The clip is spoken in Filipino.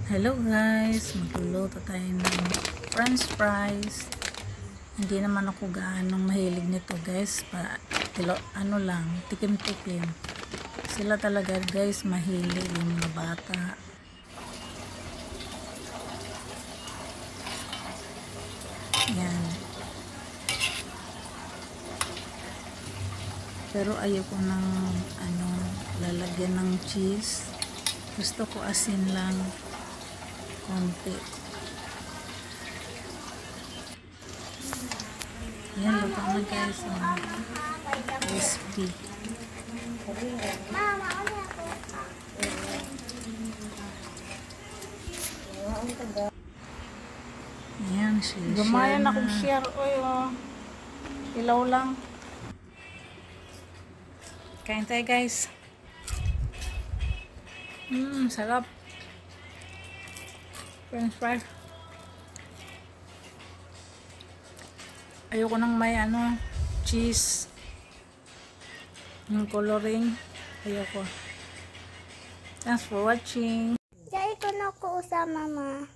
Hello guys, magluluto tayo ng french fries. Hindi naman ako gaanong mahilig nito guys, ano lang, tikim-tikim. Sila talaga guys mahilig, yung mga bata. Yan. Pero ayoko ng lalagyan ng cheese. Gusto ko asin lang konti. Yan, luto na guys ang crispy. Yan, share. Gamayan akong share. Oy, ilaw lang. Kain tayo guys. Sarap. French fries. Ayoko nang may cheese. Yung coloring. Ayoko. Thanks for watching. Jadi ko na ko sa mama.